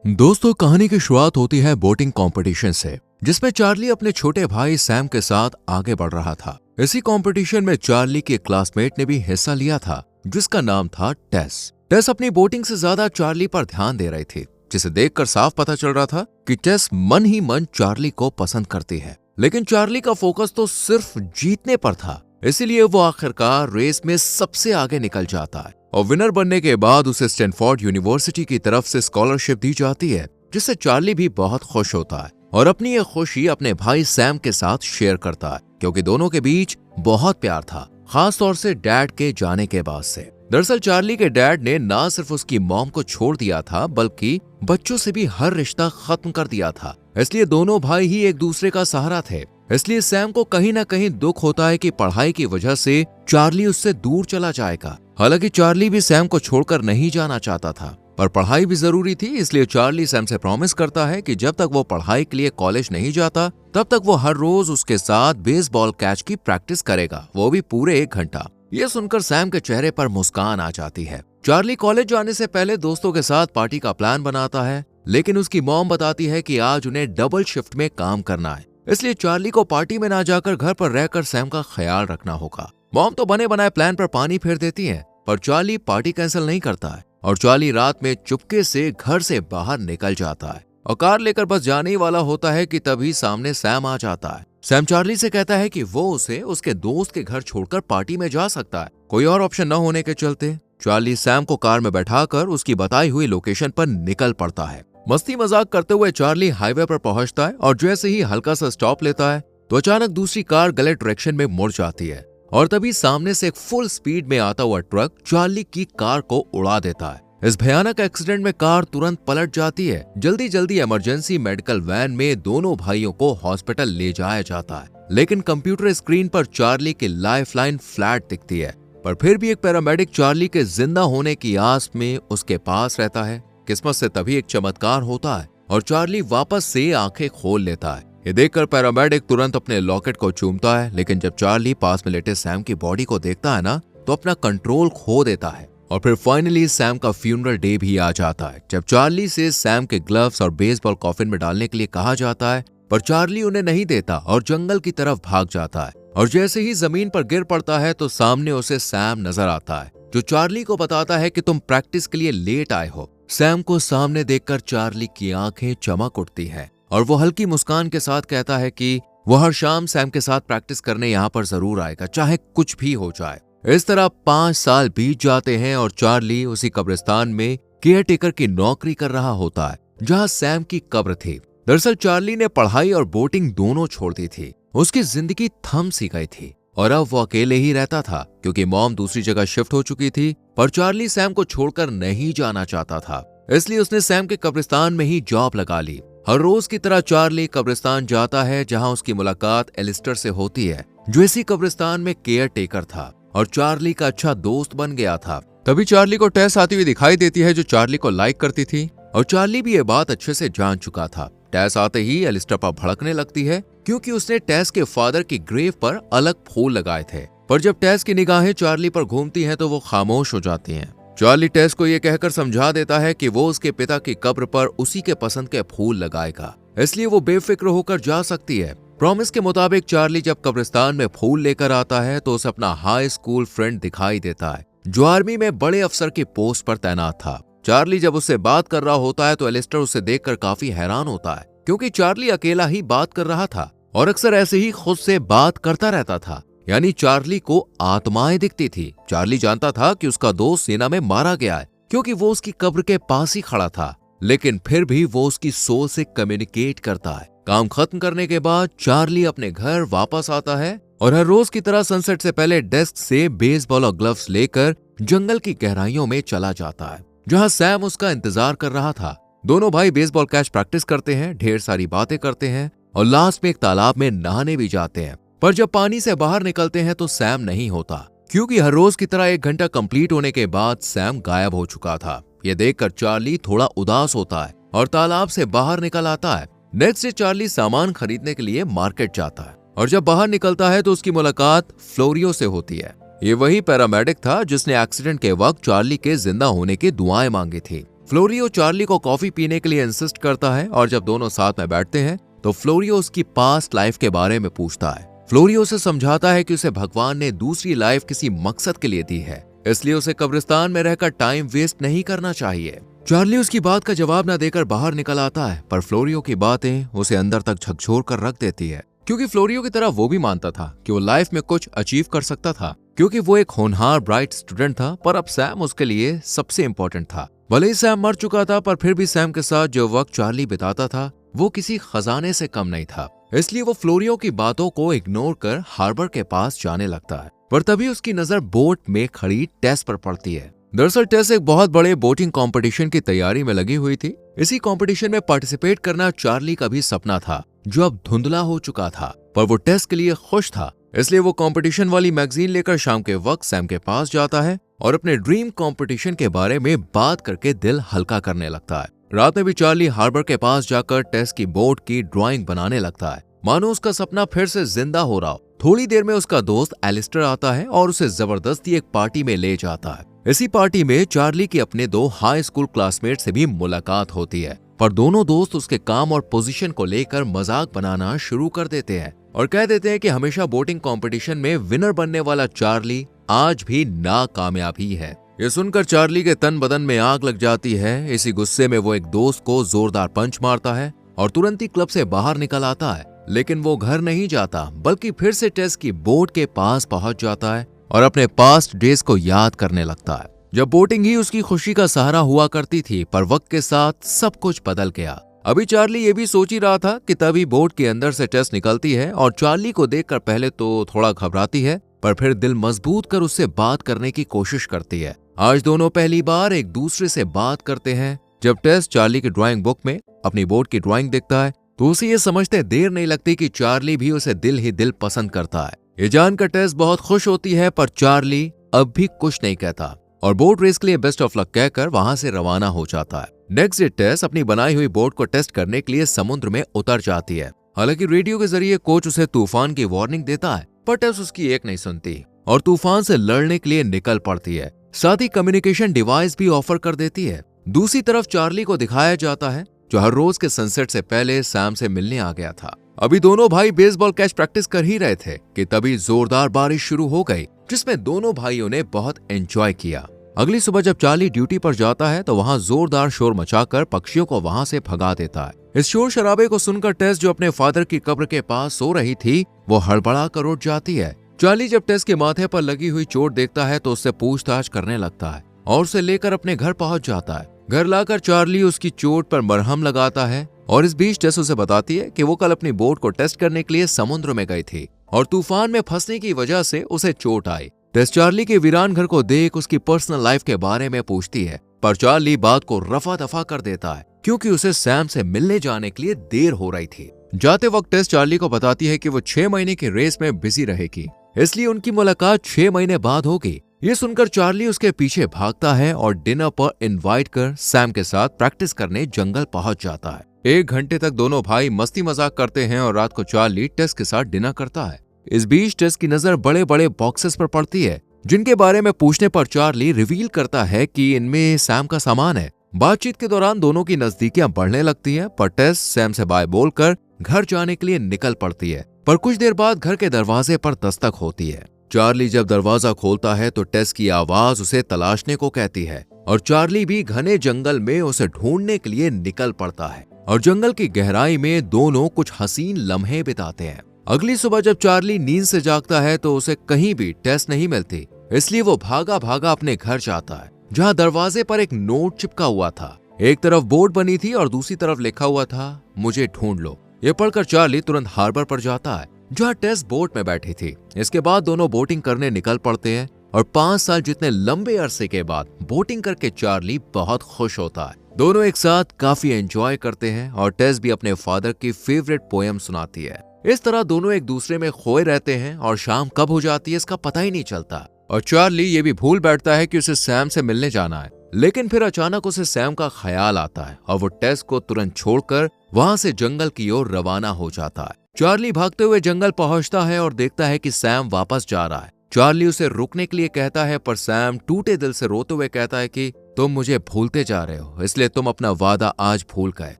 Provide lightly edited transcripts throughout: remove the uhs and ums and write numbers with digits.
दोस्तों, कहानी की शुरुआत होती है बोटिंग कंपटीशन से, जिसमें चार्ली अपने छोटे भाई सैम के साथ आगे बढ़ रहा था। इसी कंपटीशन में चार्ली के क्लासमेट ने भी हिस्सा लिया था, जिसका नाम था टेस। टेस अपनी बोटिंग से ज्यादा चार्ली पर ध्यान दे रही थी, जिसे देखकर साफ पता चल रहा था कि टेस मन ही मन चार्ली को पसंद करती है। लेकिन चार्ली का फोकस तो सिर्फ जीतने पर था, इसीलिए वो आखिरकार रेस में सबसे आगे निकल जाता है और विनर बनने के बाद उसे स्टैनफोर्ड यूनिवर्सिटी की तरफ से स्कॉलरशिप दी जाती है, जिससे चार्ली भी बहुत खुश होता है और अपनी ये खुशी अपने भाई सैम के साथ शेयर करता है, क्योंकि दोनों के बीच बहुत प्यार था, खास तौर से डैड के जाने के बाद से। दरअसल चार्ली के डैड ने ना सिर्फ उसकी मॉम को छोड़ दिया था, बल्कि बच्चों से भी हर रिश्ता खत्म कर दिया था। इसलिए दोनों भाई ही एक दूसरे का सहारा थे। इसलिए सैम को कहीं ना कहीं दुख होता है कि पढ़ाई की वजह से चार्ली उससे दूर चला जाएगा। हालांकि चार्ली भी सैम को छोड़कर नहीं जाना चाहता था, पर पढ़ाई भी जरूरी थी, इसलिए चार्ली सैम से प्रॉमिस करता है कि जब तक वो पढ़ाई के लिए कॉलेज नहीं जाता, तब तक वो हर रोज उसके साथ बेसबॉल कैच की प्रैक्टिस करेगा, वो भी पूरे 1 घंटा। ये सुनकर सैम के चेहरे पर मुस्कान आ जाती है। चार्ली कॉलेज जाने से पहले दोस्तों के साथ पार्टी का प्लान बनाता है, लेकिन उसकी मॉम बताती है कि आज उन्हें डबल शिफ्ट में काम करना है, इसलिए चार्ली को पार्टी में ना जाकर घर पर रहकर सैम का ख्याल रखना होगा। मॉम तो बने बनाए प्लान पर पानी फेर देती है, पर चार्ली पार्टी कैंसिल नहीं करता है और चार्ली रात में चुपके से घर से बाहर निकल जाता है और कार लेकर बस जाने ही वाला होता है कि तभी सामने सैम आ जाता है। सैम चार्ली से कहता है कि वो उसे उसके दोस्त के घर छोड़कर पार्टी में जा सकता है, कोई और ऑप्शन न होने के चलते चार्ली सैम को कार में बैठाकर उसकी बताई हुई लोकेशन पर निकल पड़ता है। मस्ती मजाक करते हुए चार्ली हाईवे पर पहुंचता है और जैसे ही हल्का सा स्टॉप लेता है तो अचानक दूसरी कार गलत डायरेक्शन में मुड़ जाती है और तभी सामने से एक फुल स्पीड में आता हुआ ट्रक चार्ली की कार को उड़ा देता है। इस भयानक एक्सीडेंट में कार तुरंत पलट जाती है। जल्दी जल्दी इमरजेंसी मेडिकल वैन में दोनों भाइयों को हॉस्पिटल ले जाया जाता है, लेकिन कंप्यूटर स्क्रीन पर चार्ली की लाइफलाइन फ्लैट दिखती है। पर फिर भी एक पैरामेडिक चार्ली के जिंदा होने की आस में उसके पास रहता है। किस्मत से तभी एक चमत्कार होता है और चार्ली वापस से आंखें खोल लेता है। ये देखकर पैरामेडिक तुरंत अपने लॉकेट को चूमता है, लेकिन जब चार्ली पास में लेटे सैम की बॉडी को देखता है ना, तो अपना कंट्रोल खो देता है। और फिर फाइनली सैम का फ्यूनरल डे भी आ जाता है, जब चार्ली से सैम के ग्लव्स और बेसबॉल कॉफिन में डालने के लिए कहा जाता है, पर चार्ली उन्हें नहीं देता और जंगल की तरफ भाग जाता है। और जैसे ही जमीन पर गिर पड़ता है तो सामने उसे सैम नजर आता है, जो चार्ली को बताता है कि तुम प्रैक्टिस के लिए लेट आए हो। सैम को सामने देखकर चार्ली की आंखें चमक उठती हैं और वो हल्की मुस्कान के साथ कहता है कि वो हर शाम सैम के साथ प्रैक्टिस करने यहाँ पर जरूर आएगा, चाहे कुछ भी हो जाए। इस तरह 5 साल बीत जाते हैं और चार्ली उसी कब्रिस्तान में केयरटेकर की नौकरी कर रहा होता है, जहाँ सैम की कब्र थी। दरअसल चार्ली ने पढ़ाई और बोटिंग दोनों छोड़ दी थी। उसकी जिंदगी थम सी गई थी और अब वो अकेले ही रहता था, क्योंकि मॉम दूसरी जगह शिफ्ट हो चुकी थी। पर चार्ली सैम को छोड़कर नहीं जाना चाहता था, इसलिए उसने सैम के कब्रिस्तान में ही जॉब लगा ली। हर रोज की तरह चार्ली कब्रिस्तान जाता है, जहां उसकी मुलाकात एलिस्टर से होती है, जो इसी कब्रिस्तान में केयर टेकर था और चार्ली का अच्छा दोस्त बन गया था। तभी चार्ली को टेस आती हुई दिखाई देती है, जो चार्ली को लाइक करती थी, और चार्ली भी ये बात अच्छे से जान चुका था। टेस आते ही एलिस्टर पर भड़कने लगती है, क्योंकि उसने टेस के फादर की ग्रेव पर अलग फूल लगाए थे। पर जब टेस की निगाहें चार्ली पर घूमती हैं तो वो खामोश हो जाती हैं। चार्ली टेस को ये कहकर समझा देता है कि वो उसके पिता की कब्र पर उसी के पसंद के फूल लगाएगा, इसलिए वो बेफिक्र होकर जा सकती है। प्रॉमिस के मुताबिक चार्ली जब कब्रिस्तान में फूल लेकर आता है तो उसे अपना हाई स्कूल फ्रेंड दिखाई देता है, जो आर्मी में बड़े अफसर की पोस्ट पर तैनात था। चार्ली जब उससे बात कर रहा होता है तो एलिस्टर उसे देखकर काफी हैरान होता है, क्योंकि चार्ली अकेला ही बात कर रहा था और अक्सर ऐसे ही खुद से बात करता रहता था, यानी चार्ली को आत्माएं दिखती थी। चार्ली जानता था कि उसका दोस्त सेना में मारा गया है, क्योंकि वो उसकी कब्र के पास ही खड़ा था, लेकिन फिर भी वो उसकी सोल से कम्युनिकेट करता है। काम खत्म करने के बाद चार्ली अपने घर वापस आता है और हर रोज की तरह सनसेट से पहले डेस्क से बेसबॉल और ग्लव्स लेकर जंगल की गहराइयों में चला जाता है, जहां सैम उसका इंतजार कर रहा था। दोनों भाई बेसबॉल कैच प्रैक्टिस करते हैं, ढेर सारी बातें करते हैं और लास्ट में एक तालाब में नहाने भी जाते हैं। पर जब पानी से बाहर निकलते हैं तो सैम नहीं होता, क्योंकि हर रोज की तरह 1 घंटा कंप्लीट होने के बाद सैम गायब हो चुका था। ये देखकर चार्ली थोड़ा उदास होता है और तालाब से बाहर निकल आता है। नेक्स्ट डे चार्ली सामान खरीदने के लिए मार्केट जाता है और जब बाहर निकलता है तो उसकी मुलाकात फ्लोरियो से होती है। ये वही पैरामेडिक था जिसने एक्सीडेंट के वक्त चार्ली के जिंदा होने की दुआएं मांगी थी। फ्लोरियो चार्ली को कॉफी पीने के लिए इंसिस्ट करता है और जब दोनों साथ में बैठते हैं तो फ्लोरियो उसकी पास्ट लाइफ के बारे में पूछता है। फ्लोरियो उसे समझाता है कि उसे भगवान ने दूसरी लाइफ किसी मकसद के लिए दी है, इसलिए उसे कब्रिस्तान में रहकर टाइम वेस्ट नहीं करना चाहिए। चार्ली उसकी बात का जवाब न देकर बाहर निकल आता है, पर फ्लोरियो की बातें उसे अंदर तक झकझोर कर रख देती है, क्योंकि फ्लोरियो की तरह वो भी मानता था कि वो लाइफ में कुछ अचीव कर सकता था, क्योंकि वो एक होनहार ब्राइट स्टूडेंट था। पर अब सैम उसके लिए सबसे इम्पोर्टेंट था। भले ही सैम मर चुका था, पर फिर भी सैम के साथ जो वक्त चार्ली बिताता था वो किसी खजाने से कम नहीं था। इसलिए वो फ्लोरियो की बातों को इग्नोर कर हार्बर के पास जाने लगता है। पर तभी उसकी नजर बोट में खड़ी टेस पर पड़ती है। दरअसल टेस एक बहुत बड़े बोटिंग कंपटीशन की तैयारी में लगी हुई थी। इसी कंपटीशन में पार्टिसिपेट करना चार्ली का भी सपना था, जो अब धुंधला हो चुका था। पर वो टेस के लिए खुश था, इसलिए वो कंपटीशन वाली मैगजीन लेकर शाम के वक्त सैम के पास जाता है और अपने ड्रीम कंपटीशन के बारे में बात करके दिल हल्का करने लगता है। रात में भी चार्ली हार्बर के पास जाकर टेस की बोट की ड्राइंग बनाने लगता है, मानो उसका सपना फिर से जिंदा हो रहा हो। थोड़ी देर में उसका दोस्त एलिस्टर आता है और उसे जबरदस्ती एक पार्टी में ले जाता है। इसी पार्टी में चार्ली की अपने 2 हाई स्कूल क्लासमेट से भी मुलाकात होती है, पर दोनों दोस्त उसके काम और पोजीशन को लेकर मजाक बनाना शुरू कर देते हैं और कह देते हैं कि हमेशा बोटिंग कंपटीशन में विनर बनने वाला चार्ली आज भी नाकामयाब ही है। ये सुनकर चार्ली के तन बदन में आग लग जाती है। इसी गुस्से में वो एक दोस्त को जोरदार पंच मारता है और तुरंत ही क्लब से बाहर निकल आता है। लेकिन वो घर नहीं जाता, बल्कि फिर से टेस की बोट के पास पहुंच जाता है और अपने पास्ट डेज को याद करने लगता है, जब बोटिंग ही उसकी खुशी का सहारा हुआ करती थी। पर वक्त के साथ सब कुछ बदल गया। अभी चार्ली ये भी सोच ही रहा था कि तभी बोट के अंदर से टेस निकलती है और चार्ली को देखकर पहले तो थोड़ा घबराती है, पर फिर दिल मजबूत कर उससे बात करने की कोशिश करती है। आज दोनों पहली बार एक दूसरे से बात करते हैं। जब टेस चार्ली की ड्राइंग बुक में अपनी बोट की ड्राइंग देखता है तो उसे ये समझते देर नहीं लगती कि चार्ली भी उसे दिल ही दिल पसंद करता है। ये जानकर टेस बहुत खुश होती है, पर चार्ली अब भी कुछ नहीं कहता और बोट रेस के लिए बेस्ट ऑफ लक कहकर वहां से रवाना हो जाता है। नेक्स्ट डे टेस अपनी बनाई हुई बोट को टेस्ट करने के लिए समुद्र में उतर जाती है। हालांकि रेडियो के जरिए कोच उसे तूफान की वार्निंग देता है, पर टेस उसकी एक नहीं सुनती और तूफान से लड़ने के लिए निकल पड़ती है। साथ ही कम्युनिकेशन डिवाइस भी ऑफर कर देती है। दूसरी तरफ चार्ली को दिखाया जाता है, जो हर रोज के सनसेट से पहले सैम से मिलने आ गया था। अभी दोनों भाई बेसबॉल कैच प्रैक्टिस कर ही रहे थे कि तभी जोरदार बारिश शुरू हो गई, जिसमें दोनों भाइयों ने बहुत एंजॉय किया। अगली सुबह जब चार्ली ड्यूटी पर जाता है तो वहां जोरदार शोर मचाकर पक्षियों को वहां से भगा देता है। इस शोर शराबे को सुनकर टेस, जो अपने फादर की कब्र के पास सो रही थी, वो हड़बड़ा कर उठ जाती है। चार्ली जब टेस के माथे पर लगी हुई चोट देखता है तो उससे पूछताछ करने लगता है और उसे लेकर अपने घर पहुंच जाता है। घर लाकर चार्ली उसकी चोट पर मरहम लगाता है और इस बीच टेस उसे बताती है कि वो कल अपनी बोट को टेस्ट करने के लिए समुद्र में गई थी और तूफान में फंसने की वजह से उसे चोट आई। टेस चार्ली के वीरान घर को देख उसकी पर्सनल लाइफ के बारे में पूछती है, पर चार्ली बात को रफा दफा कर देता है, क्योंकि उसे सैम से मिलने जाने के लिए देर हो रही थी। जाते वक्त टेस चार्ली को बताती है कि वो 6 महीने की रेस में बिजी रहेगी, इसलिए उनकी मुलाकात 6 महीने बाद होगी। ये सुनकर चार्ली उसके पीछे भागता है और डिनर पर इनवाइट कर सैम के साथ प्रैक्टिस करने जंगल पहुंच जाता है। 1 घंटे तक दोनों भाई मस्ती मजाक करते हैं और रात को चार्ली टेस के साथ डिनर करता है। इस बीच टेस की नजर बड़े बड़े बॉक्सेस पर पड़ती है, जिनके बारे में पूछने पर चार्ली रिवील करता है कि इनमें सैम का सामान है। बातचीत के दौरान दोनों की नजदीकियां बढ़ने लगती हैं, पर टेस सैम से बाय बोलकर घर जाने के लिए निकल पड़ती है। पर कुछ देर बाद घर के दरवाजे पर दस्तक होती है। चार्ली जब दरवाजा खोलता है तो टेस की आवाज उसे तलाशने को कहती है और चार्ली भी घने जंगल में उसे ढूंढने के लिए निकल पड़ता है और जंगल की गहराई में दोनों कुछ हसीन लम्हे बिताते हैं। अगली सुबह जब चार्ली नींद से जागता है तो उसे कहीं भी टेस नहीं मिलती, इसलिए वो भागा भागा अपने घर जाता है, जहाँ दरवाजे पर एक नोट चिपका हुआ था। एक तरफ बोर्ड बनी थी और दूसरी तरफ लिखा हुआ था, मुझे ढूंढ लो। ये पढ़कर चार्ली तुरंत हार्बर पर जाता है, जहाँ टेस बोट में बैठी थी। इसके बाद दोनों बोटिंग करने निकल पड़ते हैं और 5 साल जितने लंबे अरसे के बाद बोटिंग करके चार्ली बहुत खुश होता है। दोनों एक साथ काफी एंजॉय करते हैं और टेस भी अपने फादर की फेवरेट पोएम सुनाती है। इस तरह दोनों एक दूसरे में खोए रहते हैं और शाम कब हो जाती है इसका पता ही नहीं चलता और चार्ली ये भी भूल बैठता है कि उसे सैम से मिलने जाना है। लेकिन फिर अचानक उसे सैम का ख्याल आता है और वो टेस को तुरंत छोड़कर वहां से जंगल की ओर रवाना हो जाता है। चार्ली भागते हुए जंगल पहुंचता है और देखता है कि सैम वापस जा रहा है। चार्ली उसे रुकने के लिए कहता है, पर सैम टूटे दिल से रोते हुए कहता है कि तुम मुझे भूलते जा रहे हो, इसलिए तुम अपना वादा आज भूल गए।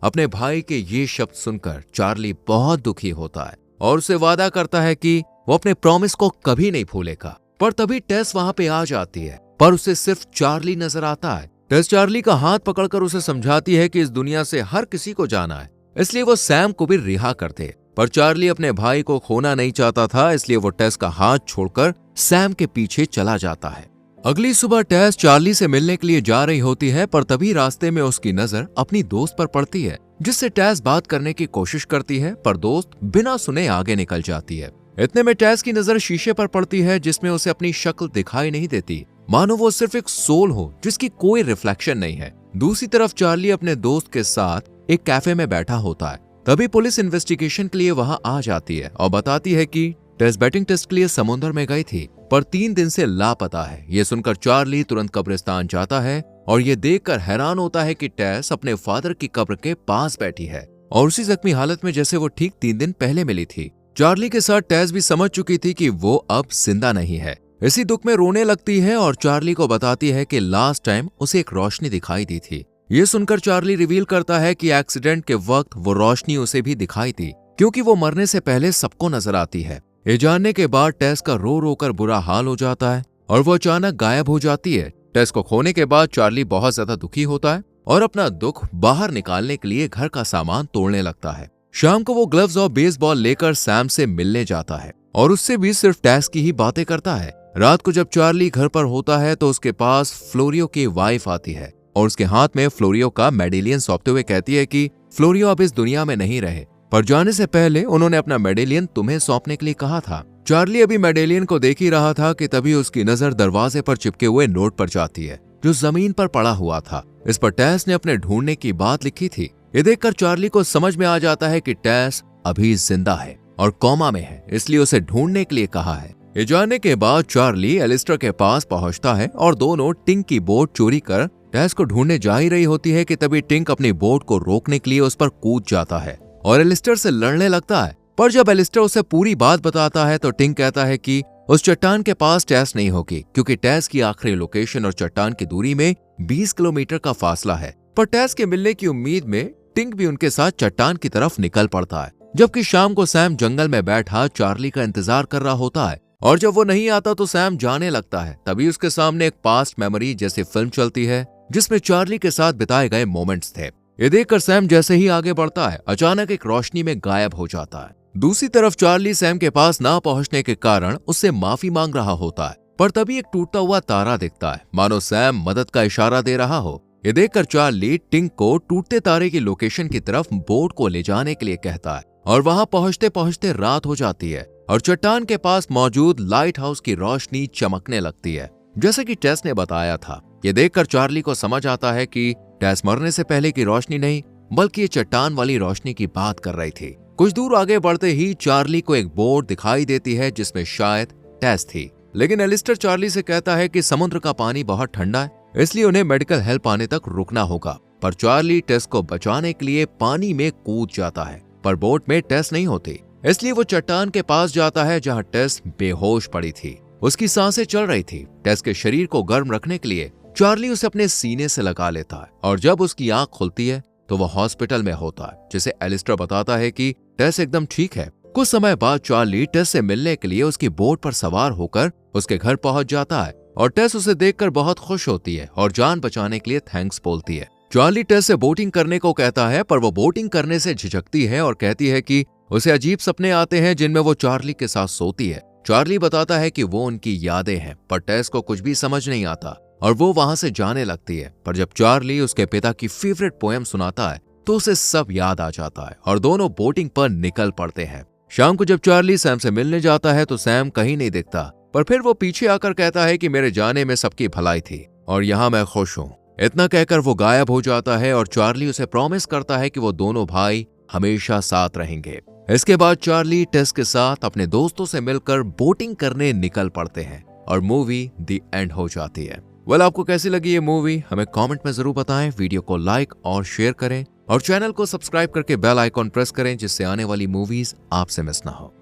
अपने भाई के ये शब्द सुनकर चार्ली बहुत दुखी होता है और उसे वादा करता है कि वो अपने प्रॉमिस को कभी नहीं भूलेगा। पर तभी टेस वहां पे आ जाती है, पर उसे सिर्फ चार्ली नजर आता है। टेस चार्ली का हाथ पकड़कर उसे समझाती है कि इस दुनिया से हर किसी को जाना है, इसलिए वो सैम को भी रिहा कर दे। पर चार्ली अपने भाई को खोना नहीं चाहता था, इसलिए वो टेस का हाथ छोड़कर सैम के पीछे चला जाता है। अगली सुबह टेस चार्ली से मिलने के लिए जा रही होती है, पर तभी रास्ते में उसकी नजर अपनी दोस्त पर पड़ती है, जिससे टेस बात करने की कोशिश करती है, पर दोस्त बिना सुने आगे निकल जाती है। इतने में टेस की नजर शीशे पर पड़ती है, जिसमें उसे अपनी शक्ल दिखाई नहीं देती, मानो वो सिर्फ एक सोल हो जिसकी कोई रिफ्लेक्शन नहीं है। दूसरी तरफ चार्ली अपने दोस्त के साथ एक कैफे में बैठा होता है। तभी पुलिस इन्वेस्टिगेशन के लिए वहां आ जाती है और बताती है कि टेस बैटिंग टेस्ट के लिए समुद्र में गई थी, पर 3 दिन से लापता है। ये सुनकर चार्ली तुरंत कब्रिस्तान जाता है और ये देखकर हैरान होता है कि टेस अपने फादर की कब्र के पास बैठी है और उसी जख्मी हालत में जैसे वो ठीक 3 दिन पहले मिली थी। चार्ली के साथ टेस भी समझ चुकी थी कि वो अब जिंदा नहीं है। इसी दुख में रोने लगती है और चार्ली को बताती है कि लास्ट टाइम उसे एक रोशनी दिखाई दी थी। ये सुनकर चार्ली रिवील करता है कि एक्सीडेंट के वक्त वो रोशनी उसे भी दिखाई थी, क्योंकि वो मरने से पहले सबको नजर आती है। ये जानने के बाद टेस का रो रो कर बुरा हाल हो जाता है और वो अचानक गायब हो जाती है। टेस को खोने के बाद चार्ली बहुत ज्यादा दुखी होता है और अपना दुख बाहर निकालने के लिए घर का सामान तोड़ने लगता है। शाम को वो ग्लव्स और बेसबॉल लेकर सैम से मिलने जाता है और उससे भी सिर्फ टेस की ही बातें करता है। रात को जब चार्ली घर पर होता है तो उसके पास फ्लोरियो की वाइफ आती है और उसके हाथ में फ्लोरियो का मेडेलियन सौंपते हुए कहती है कि फ्लोरियो अब इस दुनिया में नहीं रहे, पर जाने से पहले उन्होंने अपना मेडेलियन तुम्हें सौंपने के लिए कहा था। चार्ली अभी मेडेलियन को देख ही रहा था कि तभी उसकी नजर दरवाजे पर चिपके हुए नोट पर जाती है, जो जमीन पर पड़ा हुआ था। इस पर टेस ने अपने ढूंढने की बात लिखी थी। ये देखकर चार्ली को समझ में आ जाता है कि टेस अभी जिंदा है और कोमा में है, इसलिए उसे ढूंढने के लिए कहा है। ये जानने के बाद चार्ली एलिस्टर के पास पहुंचता है और दोनों टिंक की बोट चोरी कर टेस को ढूंढने जा ही रही होती है कि तभी टिंक अपनी बोट को रोकने के लिए उस पर कूद जाता है और एलिस्टर से लड़ने लगता है। पर जब एलिस्टर उसे पूरी बात बताता है तो टिंक कहता है कि उस चट्टान के पास टेस नहीं होगी, क्योंकि टेस की आखिरी लोकेशन और चट्टान की दूरी में 20 किलोमीटर का फासला है। पर टेस के मिलने की उम्मीद में टिंक भी उनके साथ चट्टान की तरफ निकल पड़ता है। जबकि शाम को सैम जंगल में बैठा चार्ली का इंतजार कर रहा होता है और जब वो नहीं आता तो सैम जाने लगता है। तभी उसके सामने एक पास्ट मेमोरी जैसी फिल्म चलती है, जिसमें चार्ली के साथ बिताए गए मोमेंट्स थे। ये देखकर सैम जैसे ही आगे बढ़ता है, अचानक एक रोशनी में गायब हो जाता है। दूसरी तरफ चार्ली सैम के पास ना पहुंचने के कारण उससे माफी मांग रहा होता है, पर तभी एक टूटता हुआ तारा दिखता है, मानो सैम मदद का इशारा दे रहा हो। ये देखकर चार्ली टिंक को टूटते तारे की लोकेशन की तरफ बोट को ले जाने के लिए कहता है और वहां पहुंचते पहुंचते रात हो जाती है और चट्टान के पास मौजूद लाइट हाउस की रोशनी चमकने लगती है, जैसे कि टेस ने बताया था। ये देखकर चार्ली को समझ आता है कि टेस मरने से पहले की रोशनी नहीं, बल्कि ये चट्टान वाली रोशनी की बात कर रही थी। कुछ दूर आगे बढ़ते ही चार्ली को एक बोट दिखाई देती है, जिसमें शायद टेस थी। लेकिन एलिस्टर चार्ली से कहता है कि समुद्र का पानी बहुत ठंडा है, इसलिए उन्हें मेडिकल हेल्प आने तक रुकना होगा। पर चार्ली टेस को बचाने के लिए पानी में कूद जाता है, पर बोट में टेस नहीं होती, इसलिए वो चट्टान के पास जाता है जहां टेस बेहोश पड़ी थी। उसकी सांसें चल रही थी। टेस के शरीर को गर्म रखने के लिए चार्ली उसे अपने सीने से लगा लेता है और जब उसकी आंख खुलती है तो वह हॉस्पिटल में होता है, जिसे एलिस्टर बताता है कि टेस एकदम ठीक है। कुछ समय बाद चार्ली टेस से मिलने के लिए उसकी बोट पर सवार होकर उसके घर पहुंच जाता है और टेस उसे देखकर बहुत खुश होती है और जान बचाने के लिए थैंक्स बोलती है। चार्ली टेस से बोटिंग करने को कहता है, पर वो बोटिंग करने से झिझकती है और कहती है कि उसे अजीब सपने आते हैं जिनमें वो चार्ली के साथ सोती है। चार्ली बताता है कि वो उनकी यादें हैं, पर टेस को कुछ भी समझ नहीं आता और वो वहां से जाने लगती है। पर जब चार्ली उसके पिता की फेवरेट पोएम सुनाता है तो उसे सब याद आ जाता है और दोनों बोटिंग पर निकल पड़ते हैं। शाम को जब चार्ली सैम से मिलने जाता है तो सैम कहीं नहीं दिखता, पर फिर वो पीछे आकर कहता है कि मेरे जाने में सबकी भलाई थी और यहाँ मैं खुश हूँ। इतना कहकर वो गायब हो जाता है और चार्ली उसे प्रॉमिस करता है कि वो दोनों भाई हमेशा साथ रहेंगे। इसके बाद चार्ली टेस के साथ अपने दोस्तों से मिलकर बोटिंग करने निकल पड़ते हैं और मूवी द एंड हो जाती है। आपको कैसी लगी ये मूवी हमें कमेंट में जरूर बताएं। वीडियो को लाइक और शेयर करें और चैनल को सब्सक्राइब करके बेल आइकॉन प्रेस करें, जिससे आने वाली मूवीज आपसे मिस ना हो।